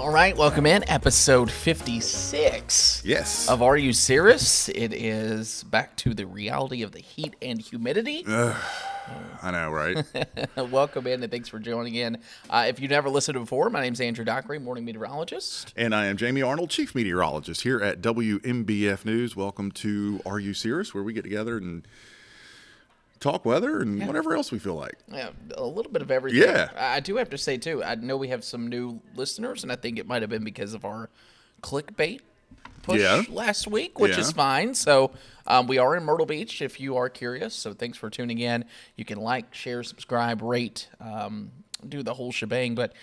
All right, welcome in episode 56. Yes. Of Are You Cirrus? It is back to the reality of the heat and humidity. I know, right? Welcome in and thanks for joining in. If you've never listened to before, my name's Andrew Dockery, morning meteorologist. And I am Jamie Arnold, chief meteorologist here at WMBF News. Welcome to Are You Cirrus, where we get together and talk weather and whatever else we feel like. Yeah, a little bit of everything. Yeah. I do have to say, too, I know we have some new listeners, and I think it might have been because of our clickbait push last week, which is fine. So we are in Myrtle Beach if you are curious. So thanks for tuning in. You can like, share, subscribe, rate, do the whole shebang. But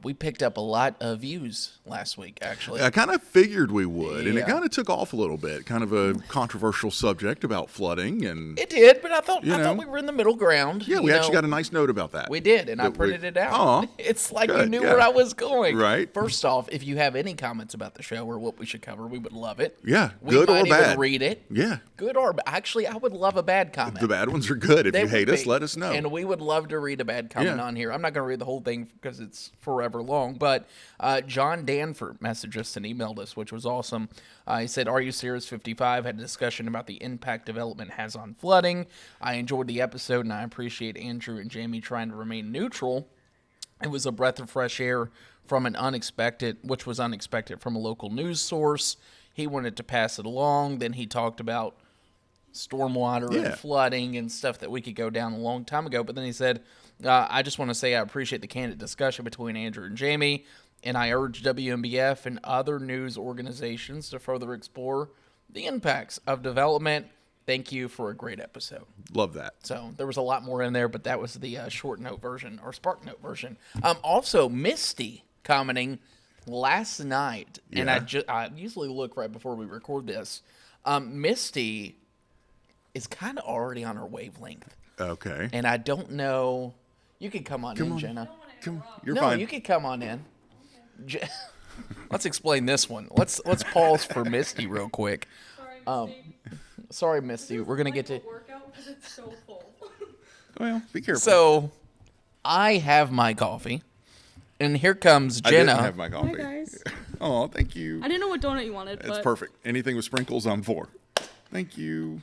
we picked up a lot of views last week, actually. I kind of figured we would, and it kind of took off a little bit. Kind of a controversial subject about flooding. And it did, but I thought we were in the middle ground. Yeah, we actually got a nice note about that. We did, and I printed it out. Oh, it's like you knew where I was going. Right. First off, if you have any comments about the show or what we should cover, we would love it. Yeah, good or bad. We might even read it. Yeah. Good or bad. Actually, I would love a bad comment. The bad ones are good. If you hate us, let us know. And we would love to read a bad comment on here. I'm not going to read the whole thing because it's forever long, but John Danford messaged us and emailed us, which was awesome. He said, Are You Cirrus 55 had a discussion about the impact development has on flooding. I enjoyed the episode, and I appreciate Andrew and Jamie trying to remain neutral. It was a breath of fresh air from which was unexpected from a local news source. He wanted to pass it along. Then he talked about stormwater and flooding and stuff that we could go down a long time ago. But then he said, I just want to say I appreciate the candid discussion between Andrew and Jamie, and I urge WMBF and other news organizations to further explore the impacts of development. Thank you for a great episode. Love that. So there was a lot more in there, but that was the short note version or spark note version. Also, Misty commenting last night, and I usually look right before we record this. Misty is kind of already on her wavelength. Okay. And I don't know. You could come on in, Jenna. Come, you're fine. No, you could come on in. Let's explain this one. Let's pause for Misty real quick. Sorry, Misty. We're gonna get to workout because it's so full. Well, be careful. So, I have my coffee, and here comes Jenna. I didn't have my coffee. Hi, guys. Oh, thank you. I didn't know what donut you wanted, It's perfect. Anything with sprinkles, I'm for. Thank you.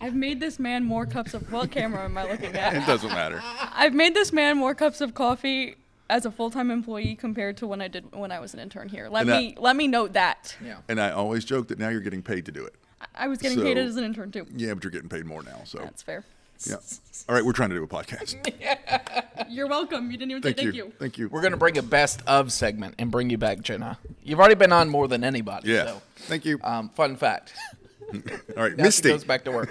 I've made this man more cups of... What camera am I looking at? It doesn't matter. I've made this man more cups of coffee as a full-time employee compared to when I was an intern here. Let me note that. Yeah. And I always joke that now you're getting paid to do it. I was getting paid as an intern too. Yeah, but you're getting paid more now, so. That's fair. Yeah. All right, we're trying to do a podcast. You're welcome. You didn't even say thank you. Thank you. We're gonna bring a best of segment and bring you back, Jenna. You've already been on more than anybody. Yeah. So, thank you. Fun fact. All right, Now Misty she goes back to work.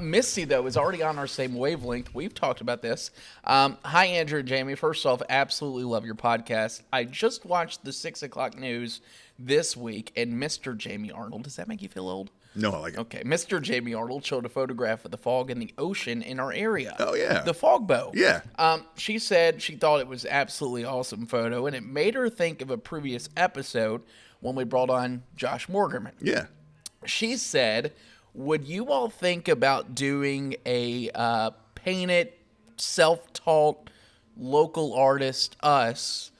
Misty, though, is already on our same wavelength. We've talked about this. Hi, Andrew and Jamie. First off, absolutely love your podcast. I just watched the 6 o'clock news this week, and Mr. Jamie Arnold, does that make you feel old? No, I like it. Okay, Mr. Jamie Arnold showed a photograph of the fog in the ocean in our area. Oh, yeah. The fog bow. Yeah. She said she thought it was absolutely awesome photo, and it made her think of a previous episode when we brought on Josh Morgerman. Yeah. She said, would you all think about doing a painted, self-taught, local artist, us,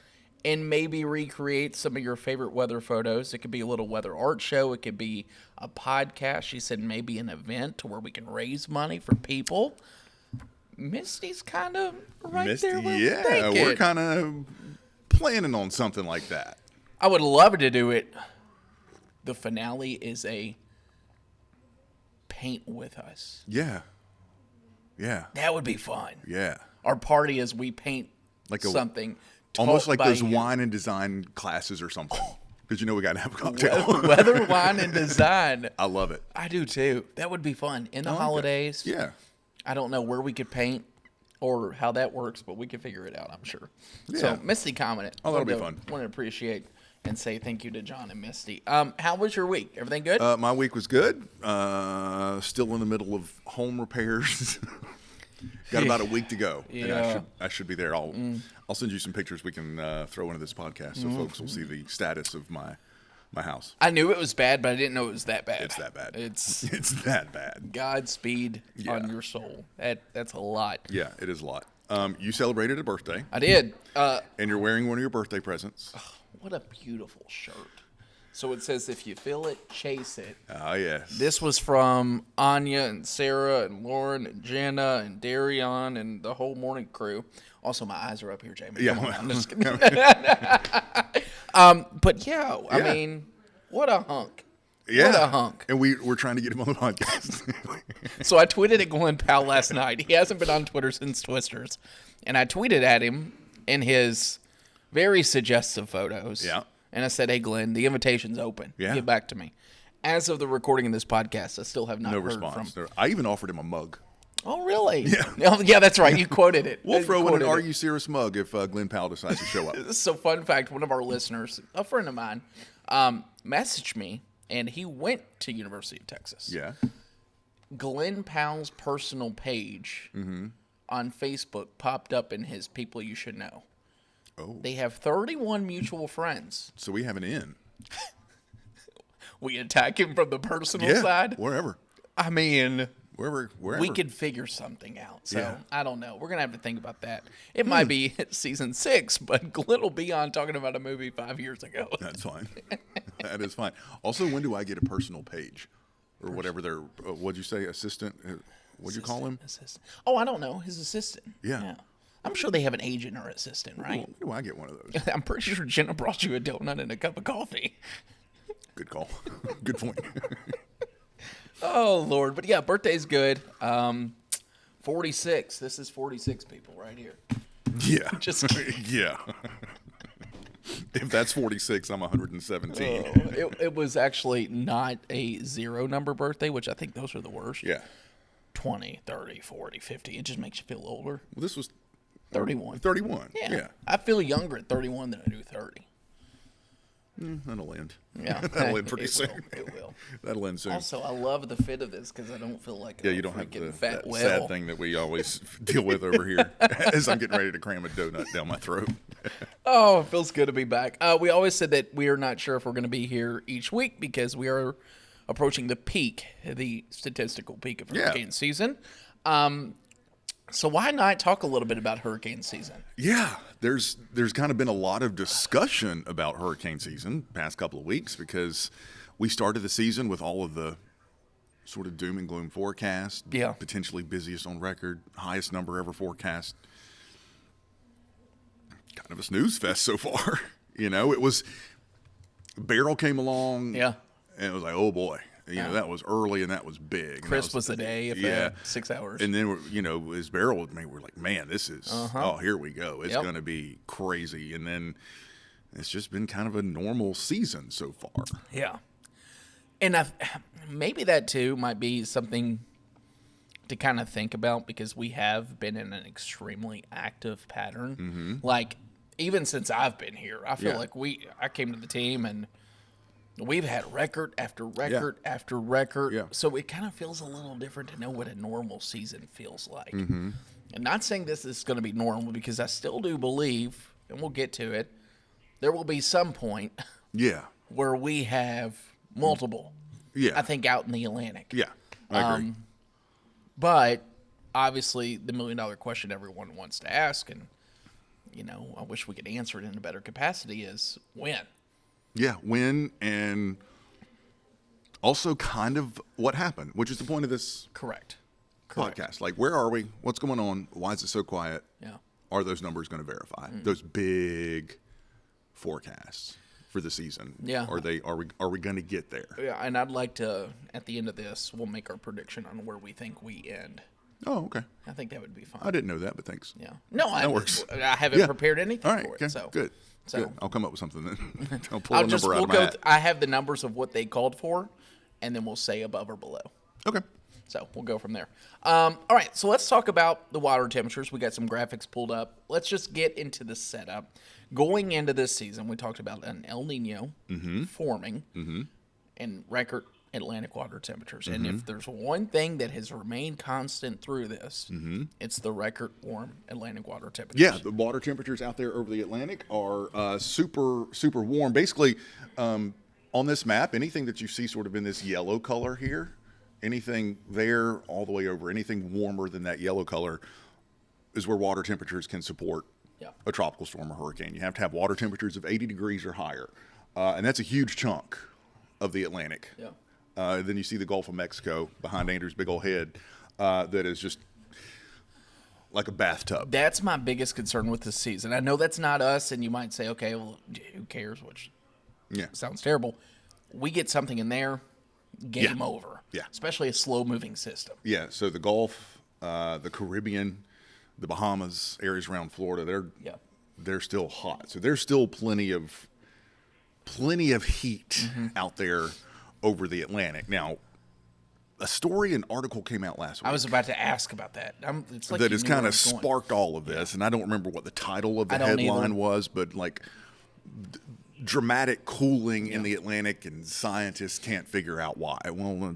and maybe recreate some of your favorite weather photos? It could be a little weather art show. It could be a podcast. She said maybe an event where we can raise money for people. Misty's kind of there. Yeah, we're kind of planning on something like that. I would love to do it. The finale is a paint with us. Yeah. Yeah. That would be fun. Yeah. Our party is we paint like something. Almost like those wine and design classes or something. Because we got to have a cocktail. Weather, wine, and design. I love it. I do too. That would be fun. In the holidays. Yeah. I don't know where we could paint or how that works, but we could figure it out, I'm sure. Yeah. So, Misty commented. Oh, that'll be fun. Want to appreciate and say thank you to John and Misty. How was your week? Everything good? My week was good. Still in the middle of home repairs. Got about a week to go. Yeah. And I should be there. I'll send you some pictures we can throw into this podcast so folks will see the status of my house. I knew it was bad, but I didn't know it was that bad. It's that bad. It's that bad. Godspeed on your soul. That's a lot. Yeah, it is a lot. You celebrated a birthday. I did. And you're wearing one of your birthday presents. What a beautiful shirt. So it says, if you feel it, chase it. Oh, yes. This was from Anya and Sarah and Lauren and Jenna and Darion and the whole morning crew. Also, my eyes are up here, Jamie. Yeah. Come on, I'm just kidding. But yeah, I mean, what a hunk. Yeah. What a hunk. And we're trying to get him on the podcast. So I tweeted at Glenn Powell last night. He hasn't been on Twitter since Twisters. And I tweeted at him in his very suggestive photos. Yeah. And I said, hey, Glenn, the invitation's open. Yeah. Get back to me. As of the recording of this podcast, I still have not No heard response. from. I even offered him a mug. Oh, really? Yeah. Oh, yeah, that's right. You quoted it. We'll You throw in quoted an it. Are You Serious mug if Glenn Powell decides to show up. So, fun fact, one of our listeners, a friend of mine, messaged me, and he went to University of Texas. Yeah. Glenn Powell's personal page on Facebook popped up in his People You Should Know. Oh. They have 31 mutual friends. So we have an in. We attack him from the personal side. Wherever. I mean, Wherever. we could figure something out. So Yeah. I don't know. We're gonna have to think about that. It might be season 6, but Glenn will be on talking about a movie 5 years ago. That's fine. That is fine. Also, when do I get a personal page? Or whatever their, what'd you say, assistant? What'd you call him? Assistant. Oh, I don't know. His assistant. Yeah. I'm sure they have an agent or assistant, right? When do I get one of those? I'm pretty sure Jenna brought you a donut and a cup of coffee. Good call. Good point. Oh, Lord. But yeah, birthday's good. 46. This is 46 people right here. Yeah. Just kidding. Yeah. If that's 46, I'm 117. It was actually not a 0 number birthday, which I think those are the worst. Yeah. 20, 30, 40, 50. It just makes you feel older. Well, this was 31. 31. Yeah. I feel younger at 31 than I do 30. That'll end. Yeah. That'll end pretty It soon. will. It will. That'll end soon. Also, I love the fit of this because I don't feel like Yeah, a you don't have freaking the, fat that whale. sad thing that we always deal with over here as I'm getting ready to cram a donut down my throat. Oh, it feels good to be back. We always said that we are not sure if we're going to be here each week because we are approaching the peak, the statistical peak of hurricane season. So why not talk a little bit about hurricane season? Yeah, there's kind of been a lot of discussion about hurricane season past couple of weeks because we started the season with all of the sort of doom and gloom forecast. Yeah. Potentially busiest on record, highest number ever forecast. Kind of a snooze fest so far. You know, it was Beryl came along. Yeah. And it was like, oh boy. You know, that was early and that was big. Crisp was the day, if yeah. 6 hours. And then, you know, as Beryl with me, we're like, man, this is, oh, here we go. It's going to be crazy. And then it's just been kind of a normal season so far. Yeah. And maybe that, too, might be something to kind of think about because we have been in an extremely active pattern. Mm-hmm. Like, even since I've been here, I feel like I came to the team and we've had record after record after record. Yeah. So it kind of feels a little different to know what a normal season feels like. Mm-hmm. And not saying this is going to be normal because I still do believe, and we'll get to it, there will be some point where we have multiple. Yeah. I think out in the Atlantic. Yeah. I agree. But obviously the $1 million question everyone wants to ask, and you know, I wish we could answer it in a better capacity, is when? Yeah, when, and also kind of what happened, which is the point of this Correct. podcast. Like, where are we? What's going on? Why is it so quiet? Yeah. Are those numbers going to verify those big forecasts for the season? Yeah. Are we going to get there? Yeah, and I'd like to, at the end of this, we'll make our prediction on where we think we end. Oh, okay. I think that would be fun. I didn't know that, but thanks. Yeah. No, That works. I haven't prepared anything All right. for it. Okay. So Good. So Good. I'll come up with something then. I'll pull a number out we'll of my go. hat. I have the numbers of what they called for, and then we'll say above or below. Okay. So we'll go from there. All right, so let's talk about the water temperatures. We got some graphics pulled up. Let's just get into the setup. Going into this season, we talked about an El Nino forming and record Atlantic water temperatures. And if there's one thing that has remained constant through this, it's the record warm Atlantic water temperatures. Yeah, the water temperatures out there over the Atlantic are super, super warm. Basically, on this map, anything that you see sort of in this yellow color here, anything there all the way over, anything warmer than that yellow color is where water temperatures can support a tropical storm or hurricane. You have to have water temperatures of 80 degrees or higher. And that's a huge chunk of the Atlantic. Yeah. Then you see the Gulf of Mexico behind Andrew's big old head that is just like a bathtub. That's my biggest concern with this season. I know that's not us, and you might say, okay, well, who cares, which sounds terrible. We get something in there, game over. Yeah. Especially a slow-moving system. Yeah, so the Gulf, the Caribbean, the Bahamas, areas around Florida, they're still hot. So there's still plenty of heat out there over the Atlantic. Now, a story, an article came out last week. I was about to ask about that. It's like that has kind of sparked all of this, and I don't remember what the title of the headline was, but like dramatic cooling in the Atlantic, and scientists can't figure out why. Well,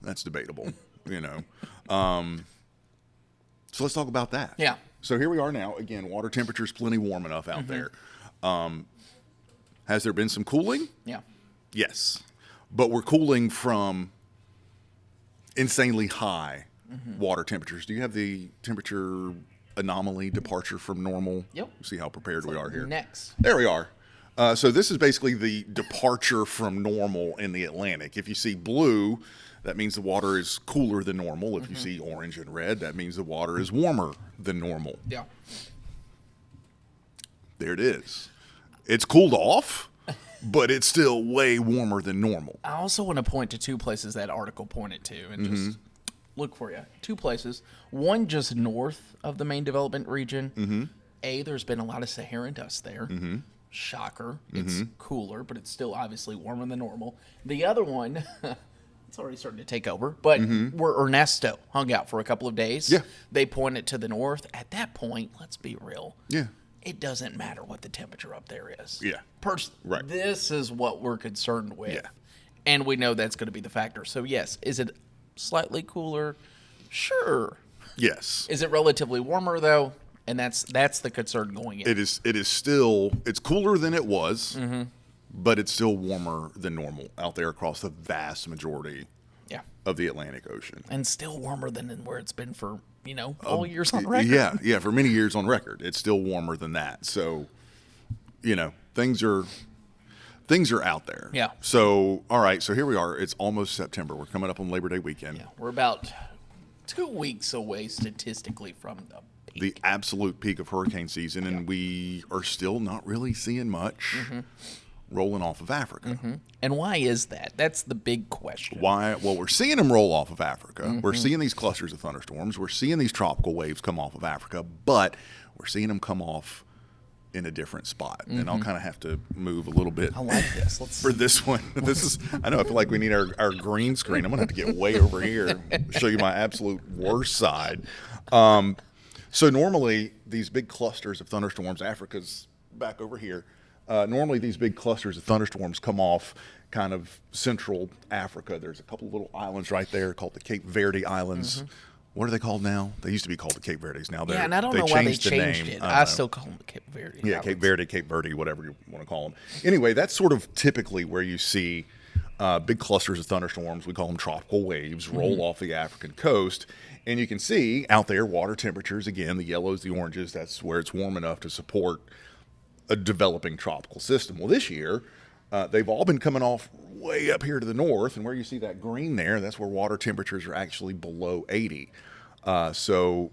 that's debatable, you know. So let's talk about that. Yeah. So here we are now. Again, water temperature's plenty warm enough out there. Has there been some cooling? Yeah. Yes. But we're cooling from insanely high water temperatures. Do you have the temperature anomaly departure from normal? Yep. See how prepared we are here. Next. There we are. So this is basically the departure from normal in the Atlantic. If you see blue, that means the water is cooler than normal. If you see orange and red, that means the water is warmer than normal. Yeah. There it is. It's cooled off, but it's still way warmer than normal. I also want to point to two places that article pointed to and just look for you. Two places. One just north of the main development region. There's been a lot of Saharan dust there. Shocker. It's cooler, but it's still obviously warmer than normal. The other one, it's already starting to take over, but where Ernesto hung out for a couple of days. Yeah. They pointed to the north. At that point, let's be real. Yeah. It doesn't matter what the temperature up there is. Yeah. Right. This is what we're concerned with. Yeah. And we know that's going to be the factor. So, yes, is it slightly cooler? Sure. Yes. Is it relatively warmer, though? And that's the concern going in. It is still, it's cooler than it was, but it's still warmer than normal out there across the vast majority of the Atlantic Ocean. And still warmer than where it's been for, all years on record. Yeah, for many years on record. It's still warmer than that. So, things are out there. Yeah. So, all right, so here we are. It's almost September. We're coming up on Labor Day weekend. Yeah, we're about 2 weeks away statistically from the absolute peak of hurricane season, and we are still not really seeing much rolling off of Africa. And why is that? That's the big question. Why? Well, we're seeing them roll off of Africa. We're seeing these clusters of thunderstorms. We're seeing these tropical waves come off of Africa, but we're seeing them come off in a different spot. And I'll kind of have to move a little bit. I like this. For this one. I know, I feel like we need our green screen. I'm going to have to get way over here and show you my absolute worst side. So normally these big clusters of thunderstorms, Africa's back over here. Normally these big clusters of thunderstorms come off kind of central Africa. There's a couple of little islands right there called the Cape Verde Islands. What are they called now? They used to be called the Cape Verdes. Now they're, and I don't know why they changed it. I still call them the Cape Verde. Yeah, Cape Verde, whatever you want to call them. Anyway, that's sort of typically where you see big clusters of thunderstorms. We call them tropical waves roll off the African coast. And you can see out there water temperatures, again, the yellows, the oranges, that's where it's warm enough to support a developing tropical system. Well, this year, they've all been coming off way up here to the north, and where you see that green there, that's where water temperatures are actually below 80. So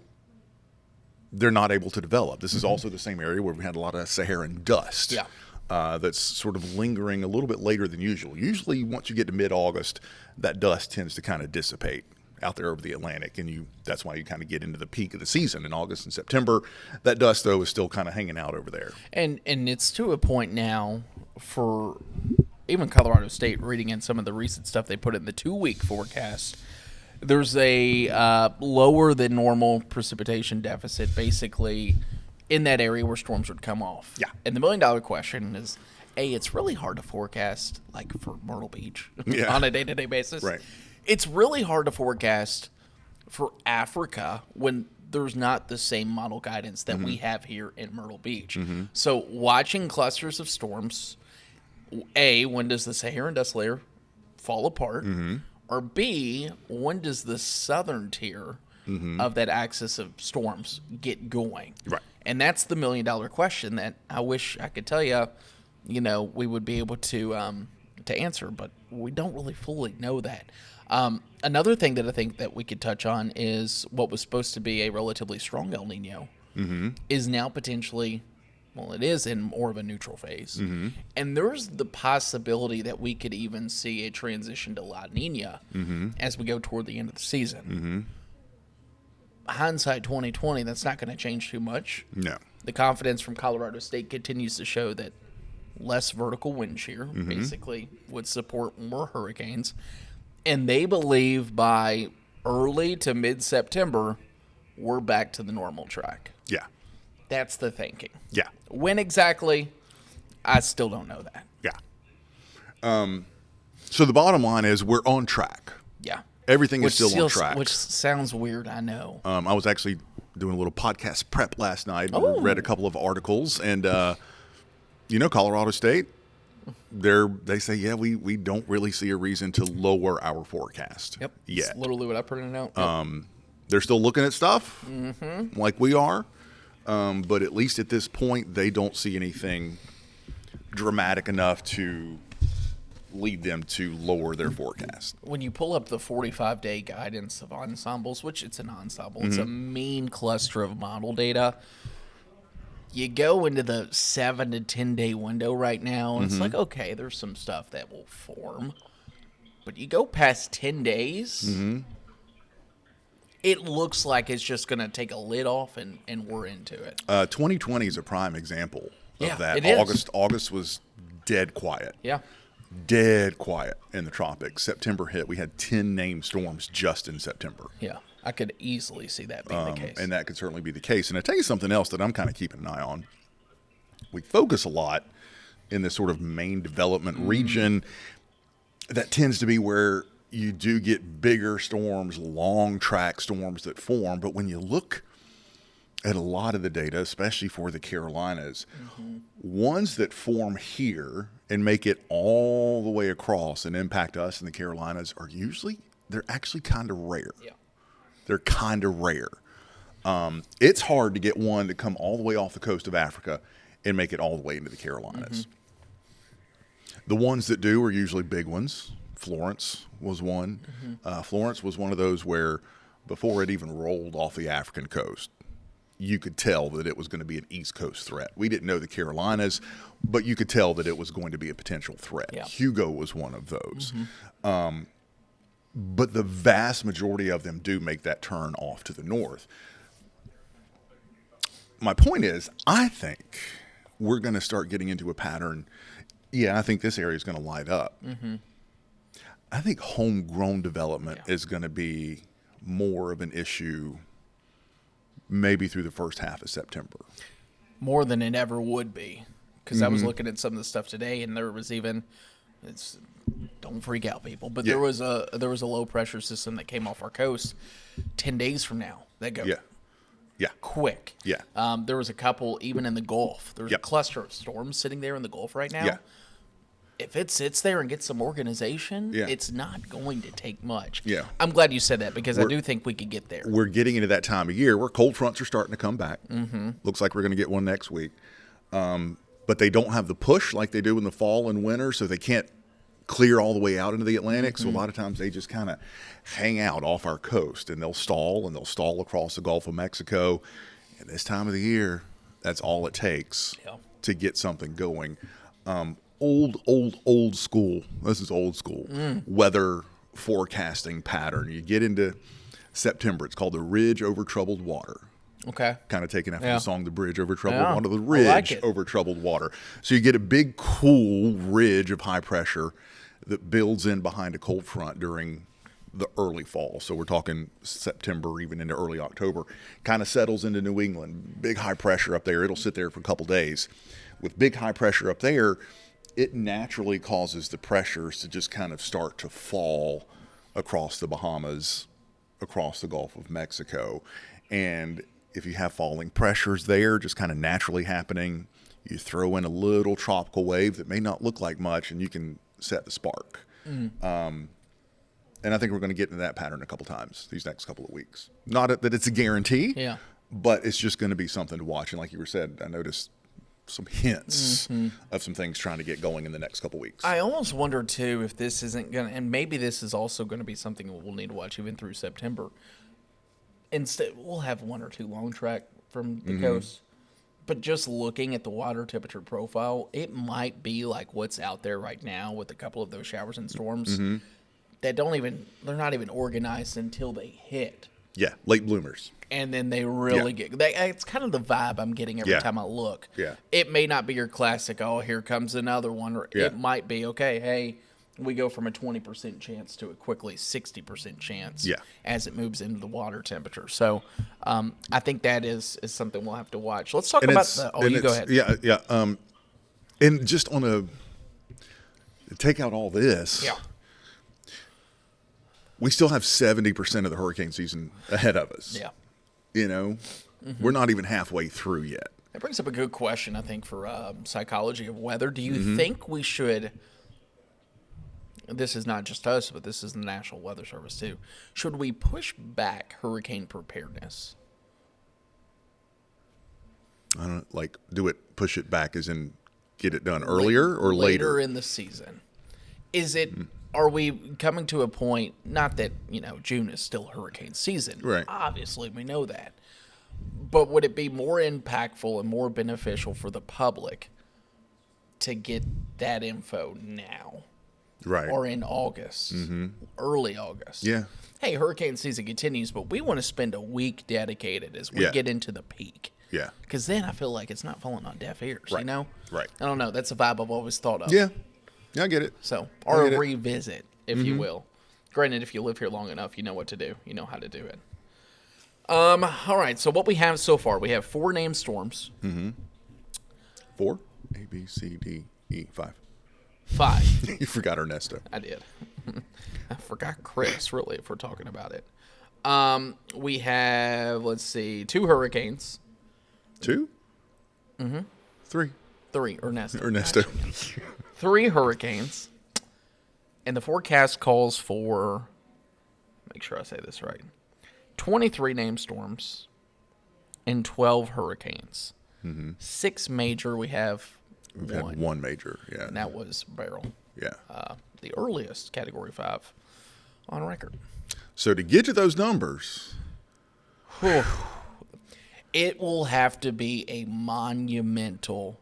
they're not able to develop. This is also the same area where we had a lot of Saharan dust. That's sort of lingering a little bit later than usual. Usually, once you get to mid-August, that dust tends to kind of dissipate out there over the Atlantic, and that's why you kind of get into the peak of the season in August and September. That dust, though, is still kind of hanging out over there. And it's to a point now for even Colorado State, reading in some of the recent stuff they put in the 2-week forecast, there's a lower than normal precipitation deficit basically in that area where storms would come off. Yeah. And the $1 million question is, it's really hard to forecast, like for Myrtle Beach on a day-to-day basis. Right. It's really hard to forecast for Africa when there's not the same model guidance that we have here in Myrtle Beach. So watching clusters of storms, when does the Saharan dust layer fall apart? Or B, when does the southern tier of that axis of storms get going? Right. And that's the $1 million question that I wish I could tell you, we would be able to answer, but we don't really fully know that. Another thing that I think that we could touch on is what was supposed to be a relatively strong El Nino is now potentially, it is in more of a neutral phase. And there's the possibility that we could even see a transition to La Nina as we go toward the end of the season. Hindsight 2020, that's not going to change too much. No. The confidence from Colorado State continues to show that less vertical wind shear basically would support more hurricanes. And they believe by early to mid-September, we're back to the normal track. Yeah. That's the thinking. Yeah. When exactly, I still don't know that. Yeah. So the bottom line is we're on track. Yeah. Everything is still on track. Which sounds weird, I know. I was actually doing a little podcast prep last night. Read a couple of articles, and Colorado State, they say, we don't really see a reason to lower our forecast. Yep. Yet. That's literally what I printed out. Yep. They're still looking at stuff like we are, but at least at this point, they don't see anything dramatic enough to lead them to lower their forecast. When you pull up the 45-day guidance of ensembles, which it's an ensemble, it's a mean cluster of model data. You go into the 7 to 10 day window right now, and it's like, okay, there's some stuff that will form. But you go past 10 days, it looks like it's just going to take a lid off and we're into it. 2020 is a prime example of that. It is. August was dead quiet. Yeah. Dead quiet in the tropics. September hit. We had 10 named storms just in September. Yeah. I could easily see that being the case. And that could certainly be the case. And I tell you something else that I'm kind of keeping an eye on. We focus a lot in this sort of main development region. That tends to be where you do get bigger storms, long track storms that form. But when you look at a lot of the data, especially for the Carolinas, ones that form here and make it all the way across and impact us in the Carolinas they're actually kind of rare. Yeah. They're kind of rare. It's hard to get one to come all the way off the coast of Africa and make it all the way into the Carolinas. The ones that do are usually big ones. Florence was one. Florence was one of those where before it even rolled off the African coast, you could tell that it was going to be an East Coast threat. We didn't know the Carolinas, but you could tell that it was going to be a potential threat. Yeah. Hugo was one of those. But the vast majority of them do make that turn off to the north. My point is, I think we're going to start getting into a pattern. Yeah, I think this area is going to light up. I think homegrown development is going to be more of an issue maybe through the first half of September. More than it ever would be. Because I was looking at some of the stuff today, and there was even don't freak out, people, but there was a low pressure system that came off our coast 10 days from now. That goes quick. There was a couple even in the Gulf. There's a cluster of storms sitting there in the Gulf right now. If it sits there and gets some organization, it's not going to take much. I'm glad you said that because I do think we could get there. We're getting into that time of year where cold fronts are starting to come back. Looks like we're going to get one next week. But they don't have the push like they do in the fall and winter, so they can't clear all the way out into the Atlantic. So a lot of times they just kind of hang out off our coast, and they'll stall across the Gulf of Mexico. And this time of the year, that's all it takes to get something going. Old school. This is old school weather forecasting pattern. You get into September. It's called the Ridge Over Troubled Water. Okay. Kind of taken after the song "The Bridge Over Troubled Water." The Ridge Over Troubled Water. So you get a big, cool ridge of high pressure that builds in behind a cold front during the early fall. So we're talking September, even into early October. Kind of settles into New England. Big high pressure up there. It'll sit there for a couple days. With big high pressure up there, it naturally causes the pressures to just kind of start to fall across the Bahamas, across the Gulf of Mexico. And if you have falling pressures there just kind of naturally happening, you throw in a little tropical wave that may not look like much, and you can set the spark. And I think we're going to get into that pattern a couple times these next couple of weeks. Not that it's a guarantee, but it's just going to be something to watch. And like you were said, I noticed some hints of some things trying to get going in the next couple weeks. I almost wonder too if this isn't gonna, and maybe this is also going to be something we'll need to watch even through September. Instead, we'll have one or two long track from the coast, but just looking at the water temperature profile, it might be like what's out there right now with a couple of those showers and storms that they're not even organized until they hit. Yeah, late bloomers. And then they really it's kind of the vibe I'm getting every time I look. Yeah. It may not be your classic, oh, here comes another one. Or it might be, okay, hey, we go from a 20% chance to a quickly 60% chance as it moves into the water temperature. So I think that is something we'll have to watch. Let's talk about the... Oh, you go ahead. Yeah. And just on take out all this... Yeah. We still have 70% of the hurricane season ahead of us. Yeah. You know, we're not even halfway through yet. That brings up a good question, I think, for psychology of weather. Do you think we should, this is not just us, but this is the National Weather Service too, should we push back hurricane preparedness? I don't like push it back as in get it done earlier or later? Later in the season. Is it... Are we coming to a point, not that, June is still hurricane season. Right. Obviously, we know that. But would it be more impactful and more beneficial for the public to get that info now? Right. Or in August, early August? Yeah. Hey, hurricane season continues, but we want to spend a week dedicated as we get into the peak. Yeah. Because then I feel like it's not falling on deaf ears, Right. Right. I don't know. That's a vibe I've always thought of. Yeah. Yeah, I get it. So, or a revisit, if you will. Granted, if you live here long enough, you know what to do. You know how to do it. All right. So what we have so far, we have 4 named storms. 4? A, B, C, D, E, 5. 5. You forgot Ernesto. I did. I forgot Chris, really, if we're talking about it. We have, let's see, 2 hurricanes. 2? 3. 3, Ernesto. Ernesto. 3 hurricanes, and the forecast calls for, make sure I say this right, 23 named storms and 12 hurricanes. 6 major, we've had one major, yeah. And that was Beryl. Yeah. The earliest Category 5 on record. So to get to those numbers... It will have to be a monumental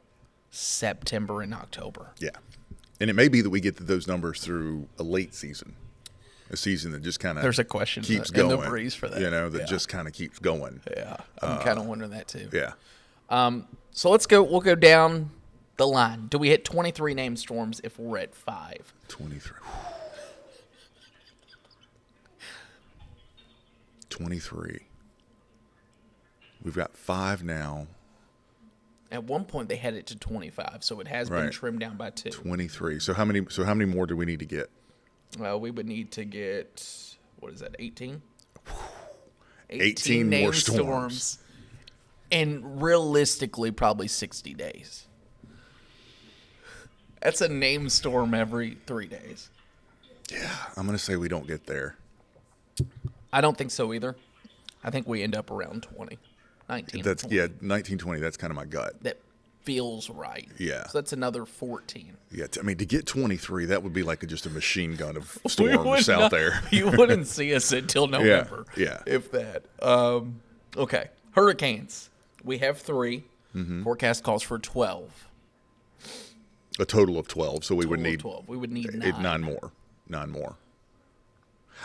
September and October. Yeah. And it may be that we get to those numbers through a late season, a season that just kind of there's a question keeps in the going. breeze for that. That just kind of keeps going. Yeah, I'm kind of wondering that too. Yeah. So we'll go down the line. Do we hit 23 named storms if we're at 5? 23. 23. We've got 5 now. At one point, they had it to 25, so it has been trimmed down by 2. 23. So how many more do we need to get? We would need to get, what is that, 18? 18 named more storms. And realistically, probably 60 days. That's a named storm every 3 days. Yeah, I'm going to say we don't get there. I don't think so either. I think we end up around 20. 19. 19, 20. That's kind of my gut. That feels right. Yeah. So that's another 14. Yeah, to get 23, that would be like just a machine gun of storms out there. You wouldn't see us until November. Yeah. If that. Okay. Hurricanes. We have 3. Forecast calls for 12. A total of 12. So we would need 12. We would need 9. 9 more. 9 more.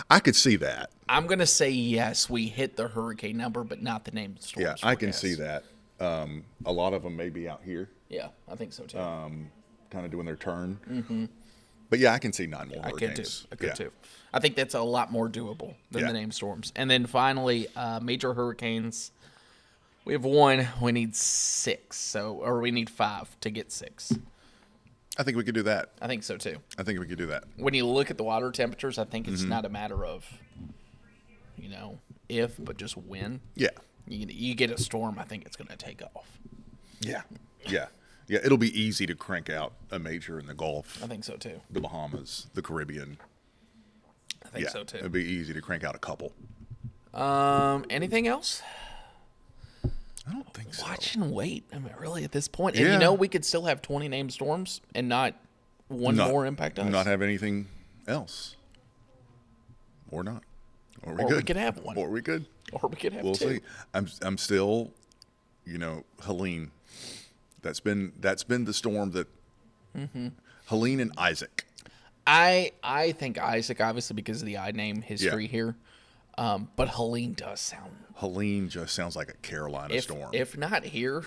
I could see that. I'm going to say yes, we hit the hurricane number, but not the named storms. Yeah, I can see that. A lot of them may be out here. Yeah, I think so too. Kind of doing their turn. But yeah, I can see 9 more hurricanes. I could too. I think that's a lot more doable than the named storms. And then finally, major hurricanes. We have 1. We need 6. Or we need 5 to get 6. I think we could do that. I think so too. I think we could do that. When you look at the water temperatures, I think it's not a matter of, if, but just when. Yeah. You get a storm, I think it's going to take off. Yeah. Yeah. Yeah. It'll be easy to crank out a major in the Gulf. I think so too. The Bahamas, the Caribbean. I think so too. It'd be easy to crank out a couple. Anything else? I don't think so. Watch and wait. I mean, really, at this point. Yeah. And we could still have 20 named storms and not one more impact us. Not have anything else. Or not. Or we Or could. we could have one. Or we could. Or we could have We'll two. see. I'm still, Helene. That's been the storm that Helene and Isaac. I think Isaac, obviously, because of the I name history here. But Helene does sound. Helene just sounds like a Carolina storm. If not here,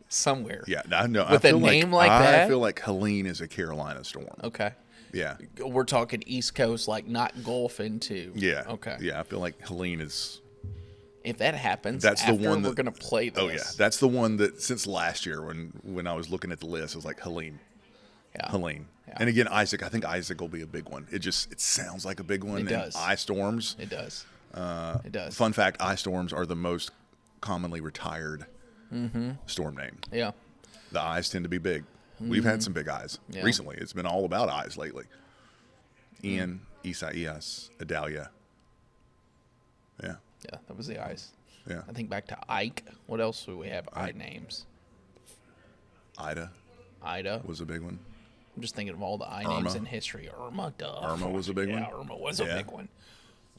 somewhere. Yeah, I know. With I a feel name like that? I feel like Helene is a Carolina storm. Okay. Yeah. We're talking East Coast, like not Gulf into. Yeah. Okay. Yeah, I feel like Helene is. If that happens, That's the after one we're that- going to play this. Oh yeah, that's the one that since last year when I was looking at the list, it was like Helene. Yeah. Helene. Yeah. And again, Isaac. I think Isaac will be a big one. It sounds like a big one. It does. And eye storms. It does. It does. Fun fact: eye storms are the most commonly retired storm name. Yeah. The eyes tend to be big. We've had some big eyes Yeah. recently. It's been all about eyes lately. Ian, Isaias, Adalia. Yeah, Yeah, that was the eyes. yeah. I think back to Ike. What else do we have? I names. Ida Ida. was a big one. I'm just thinking of all the I Irma. names in history. Irma, duh. Irma was a big one. Yeah, Irma was a Yeah. big one.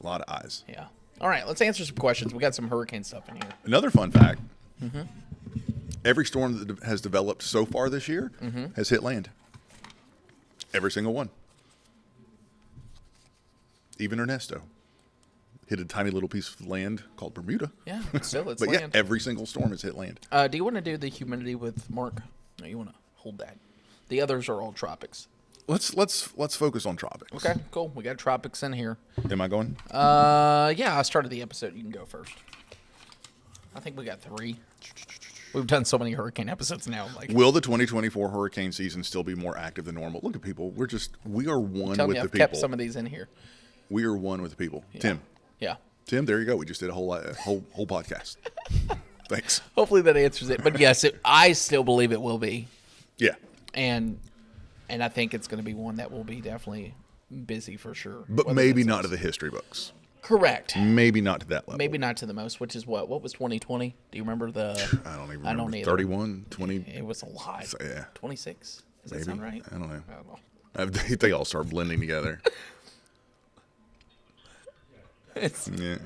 A lot of eyes. Yeah. All right, let's answer some questions. We got some hurricane stuff in here. Another fun fact: every storm that has developed so far this year has hit land. Every single one. Even Ernesto hit a tiny little piece of land called Bermuda. Yeah, but still, it's But land. yeah, every single storm has hit land. Do you want to do the humidity with Mark? No, you want to hold that. The others are all tropics. Let's focus on tropics. Okay, cool. We got tropics in here. Am I going? Yeah, I started the episode. You can go first. I think we got 3. We've done so many hurricane episodes now. Like, Will the 2024 hurricane season still be more active than normal? Look at people. We are one tell with me, the I've kept people. some of these in here. We are one with the people. Tim, Yeah. there you go. We just did a whole podcast. Thanks. Hopefully that answers it. But yes, I still believe it will be, Yeah. and I think it's going to be one that will be definitely busy for sure. But Whether maybe that's not us. to the history books. Correct. Maybe not to that level. Maybe not to the most, which is what was 2020? Do you remember the? I don't even I remember. don't either. 31, 20. It was a lot. So, yeah. 26. Does that Maybe. sound right? I don't know. I don't know. They all start blending together. Yeah.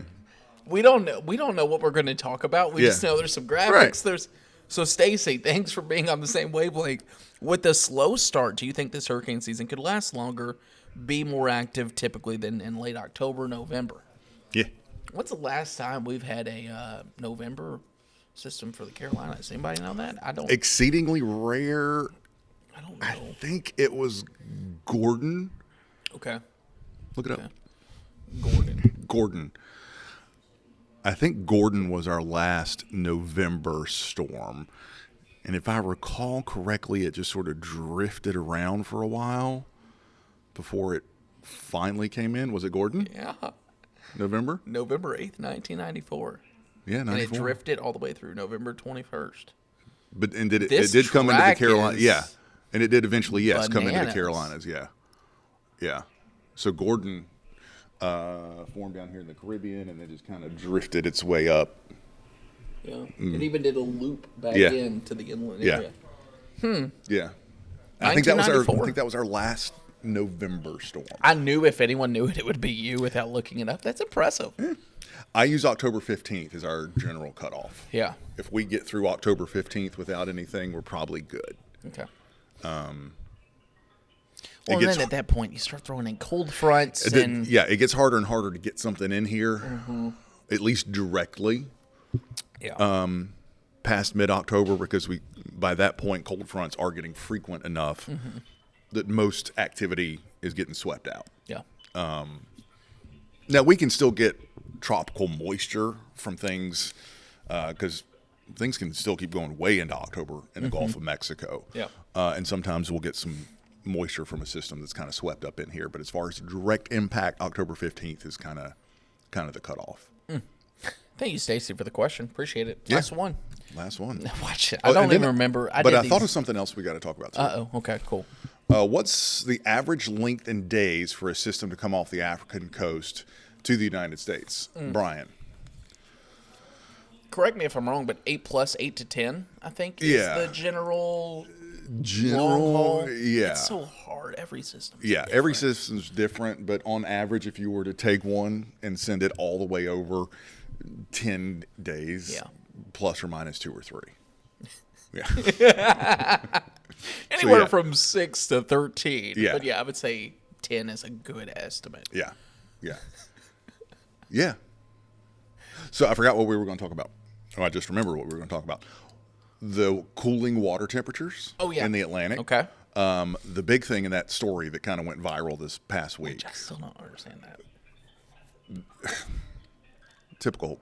We don't know what we're going to talk about. We just Yeah. know there's some graphics. Right. So Stacy, thanks for being on the same wavelength. With the slow start, do you think this hurricane season could last longer, be more active typically than in late October, November? Yeah. What's the last time we've had a November system for the Carolinas? Anybody know that? I don't. Exceedingly rare. I don't know. I think it was Gordon. Okay. Look it up. Gordon. Gordon. I think Gordon was our last November storm. And if I recall correctly, it just sort of drifted around for a while before it finally came in. Was it Gordon? Yeah. November? November 8th, 1994. Yeah, And it 94. drifted all the way through November 21st. But and did it This did come into the track Carolinas? is Yeah. And it did eventually, yes, come into the bananas. Carolinas, yeah. Yeah. So Gordon formed down here in the Caribbean and then just kind of drifted its way up. Yeah. It even did a loop back Yeah. into the inland Yeah. area. Yeah. I think that was 1994. our last November storm. I knew if anyone knew it, it would be you without looking it up. That's impressive. I use October 15th as our general cutoff. Yeah. If we get through October 15th without anything, we're probably good. Okay. It Well, and gets- then at that point, you start throwing in cold fronts It and yeah, it gets harder and harder to get something in here, at least directly yeah. past mid-October, because by that point cold fronts are getting frequent enough that most activity is getting swept out. yeah. Now we can still get tropical moisture from things because things can still keep going way into October in the Gulf of Mexico. Yeah. And sometimes we'll get some moisture from a system that's kind of swept up in here. But as far as direct impact, October 15th is kind of the cutoff. Thank you, Stacy, for the question. Appreciate it. Yeah. Last one. Last one. Watch it. I don't even remember. But I thought of something else we got to talk about too. Uh-oh. Okay, cool. What's the average length in days for a system to come off the African coast to the United States? Brian. correct me if I'm wrong, but 8+, 8 to 10, I think, is the general long haul. Yeah. It's so hard. Every system. Every system's different, but on average, if you were to take one and send it all the way over 10 days, plus or minus 2 or 3. Yeah. Anywhere from 6 to 13. Yeah. But I would say 10 is a good estimate. Yeah. So I forgot what we were going to talk about. Oh, I just remember what we were going to talk about. The cooling water temperatures in the Atlantic. Okay. The big thing in that story that kind of went viral this past week. Which I still don't understand that. Typical.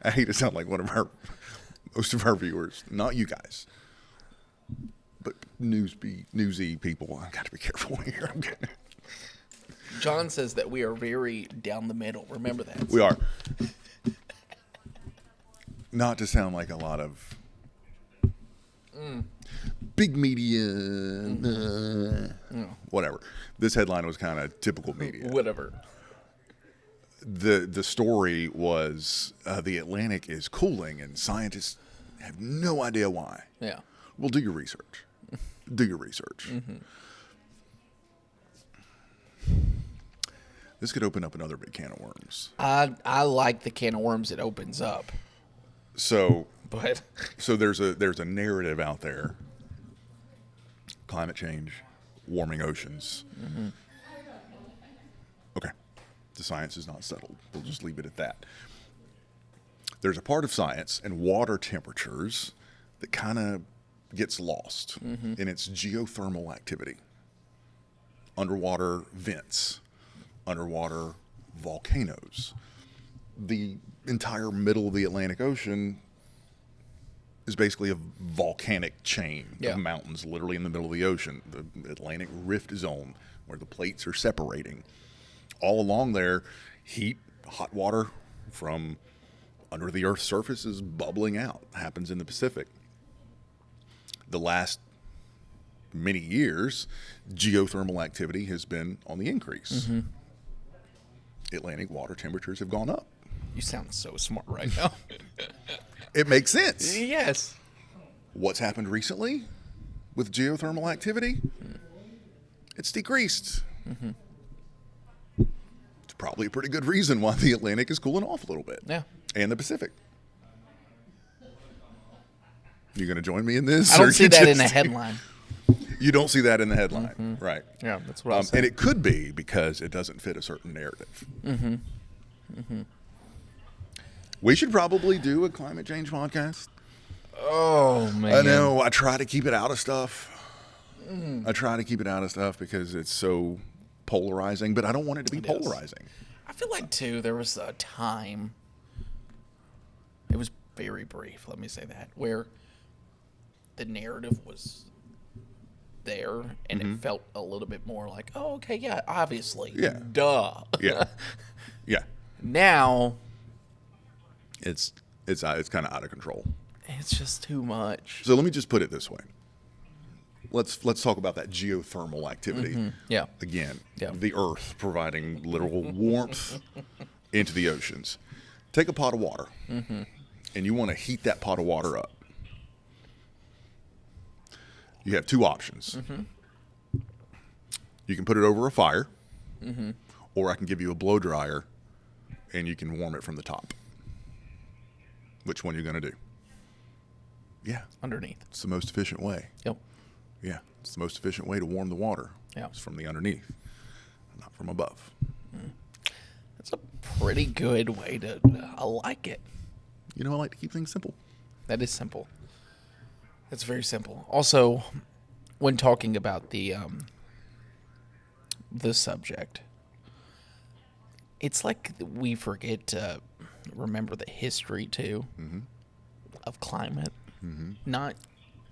I hate to sound like most of our viewers, not you guys, but newsy people. I got to be careful here. I'm getting John says that we are very down the middle. Remember that. We are. Not to sound like a lot of big media, whatever. This headline was kind of typical media. Whatever. The story was the Atlantic is cooling and scientists have no idea why. Yeah. Well, do your research. This could open up another big can of worms. I like the can of worms it opens up. So But there's a narrative out there. Climate change, warming oceans. Mm-hmm. Okay. The science is not settled. We'll just leave it at that. There's a part of science and water temperatures that kind of gets lost, and it's geothermal activity. Underwater vents, underwater volcanoes. The entire middle of the Atlantic Ocean is basically a volcanic chain of mountains literally in the middle of the ocean, the Atlantic Rift Zone, where the plates are separating. All along there, hot water from under the Earth's surface is bubbling out. Happens in the Pacific. The last many years, geothermal activity has been on the increase. Atlantic water temperatures have gone up. you sound so smart right now. It makes sense. Yes. What's happened recently with geothermal activity? It's decreased. It's probably a pretty good reason why the Atlantic is cooling off a little bit. Yeah. And the Pacific. You going to join me in this? I don't see that in the headline. You don't see that in the headline, right? Yeah, that's what I was saying. And it could be because it doesn't fit a certain narrative. We should probably do a climate change podcast. Oh, man. I know. I try to keep it out of stuff. I try to keep it out of stuff because it's so polarizing, but I don't want it to be polarizing. I feel like, too, there was a time, it was very brief, let me say that, where the narrative was there and it felt a little bit more like, oh, okay, yeah, obviously. Yeah. Duh. Yeah. Yeah. Now, It's kind of out of control. it's just too much. So let me just put it this way. Let's talk about that geothermal activity. Yeah. Again, Yeah. the Earth providing literal warmth into the oceans. Take a pot of water, and you want to heat that pot of water up. You have two options. You can put it over a fire, or I can give you a blow dryer, and you can warm it from the top. Which one are you going to do? Yeah. Underneath. It's the most efficient way. Yep. Yeah. It's the most efficient way to warm the water. Yeah. It's from the underneath, not from above. That's a pretty good way to, I like it. You know, I like to keep things simple. That is simple. That's very simple. Also, when talking about the subject, it's like we forget to remember the history too of climate. Not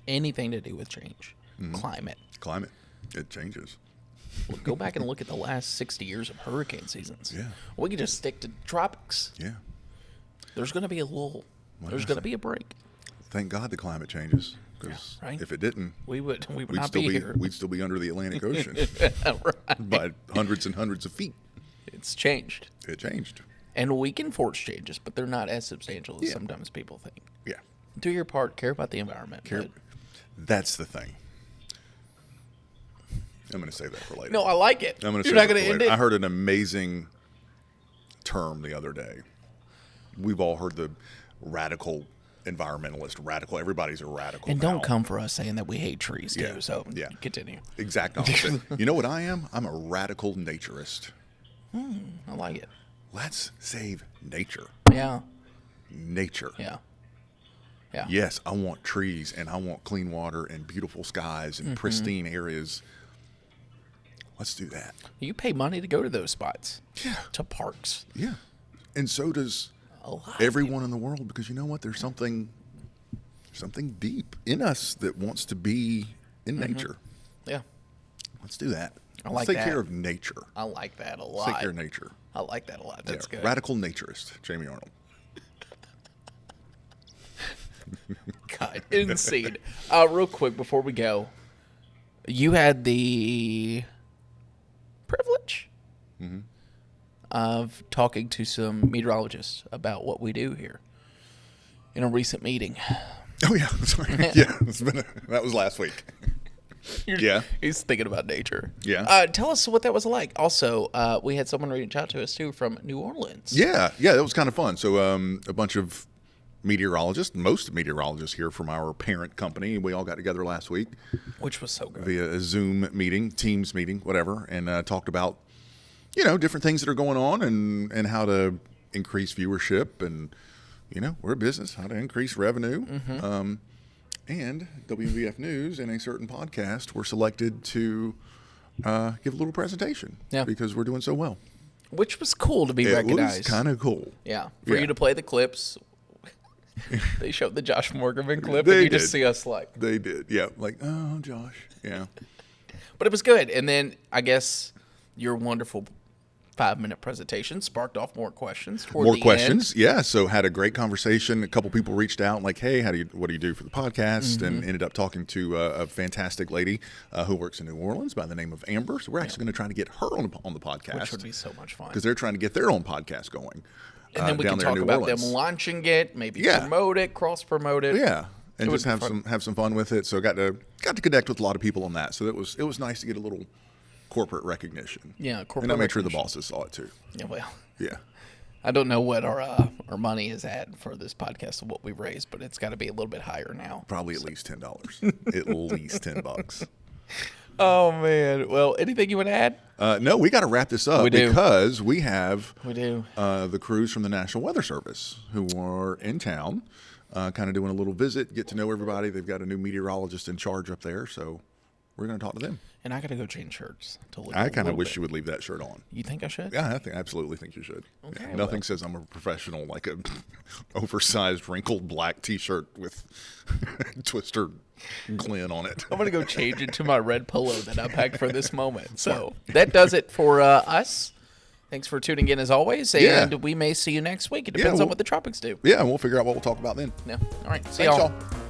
anything to do with change. Climate. Climate, it changes. Well, go back and look at the last 60 years of hurricane seasons. Yeah. We could just stick to tropics. Yeah. There's going to be a little. There's going to be a break. Thank God the climate changes. Because right. if it didn't, We would we'd not still be be here. we'd still be under the Atlantic Ocean Right. by hundreds and hundreds of feet. It's changed. It changed. And we can force changes, but they're not as substantial as sometimes people think. Yeah. Do your part, care about the environment. That's the thing. I'm going to save that for later. No, I like it. I'm going to You're not going to end it. I heard an amazing term the other day. We've all heard the radical environmentalist, radical. Everybody's a radical. And now. don't come for us saying that we hate trees, too. Yeah, So yeah. Continue. Exact opposite. You know what I am? I'm a radical naturist. I like it. Let's save nature. Yeah. Nature. Yeah. Yeah. Yes, I want trees and I want clean water and beautiful skies and pristine areas. Let's do that. You pay money to go to those spots. Yeah. To parks. Yeah. And so does everyone in the world, because you know what? There's something deep in us that wants to be in nature. Yeah. Let's do that. I Let's like take that. care of nature. I like that a Let's lot. take care of nature. I like that a lot. That's good. Radical naturist, Jamie Arnold. God, insane. Real quick before we go, you had the privilege of talking to some meteorologists about what we do here in a recent meeting. Oh yeah, sorry. Yeah, that was last week. Yeah, He's thinking about nature. Yeah. Tell us what that was like. Also, we had someone reach out to us too from New Orleans. Yeah, that was kind of fun. So a bunch of meteorologists, most meteorologists here from our parent company, we all got together last week, which was so good, via a Zoom meeting, Teams meeting, whatever, and talked about different things that are going on and how to increase viewership, and we're a business, how to increase revenue. And WVF News and a certain podcast were selected to give a little presentation because we're doing so well. Which was cool to be recognized. It was kind of cool. Yeah. For you to play the clips. They showed the Josh Morgan clip, and you just see us like. They did. Yeah. Like, oh, Josh. Yeah. But it was good. And then I guess your wonderful 5-minute presentation sparked off more questions. More questions, yeah. So had a great conversation. A couple people reached out like, "Hey, what do you do for the podcast?" And ended up talking to a fantastic lady who works in New Orleans by the name of Amber. So we're actually going to try to get her on the podcast, which would be so much fun because they're trying to get their own podcast going. And then we can talk about them launching it, maybe promote it, cross promote it. Yeah. And just have some fun with it. So got to connect with a lot of people on that. So it was nice to get a little corporate recognition. Yeah, corporate. And I made sure the bosses saw it too. Yeah, well. Yeah. I don't know what our money is at for this podcast and what we've raised, but it's got to be a little bit higher now. Probably at least $10. At least $10. Oh man. Well, anything you want to add? No, we got to wrap this up because we have the crews from the National Weather Service who are in town, kind of doing a little visit, get to know everybody. They've got a new meteorologist in charge up there, so we're going to talk to them. And I got to go change shirts to look. I kind of wish you would leave that shirt on. You think I should? Yeah, I absolutely think you should. Okay. Yeah, nothing says I'm a professional like a oversized, wrinkled black T-shirt with Twister Glen on it. I'm going to go change into my red polo that I packed for this moment. So that does it for us. Thanks for tuning in as always, and we may see you next week. It depends on what the tropics do. Yeah, and we'll figure out what we'll talk about then. Yeah. All right. See Thanks, y'all. y'all.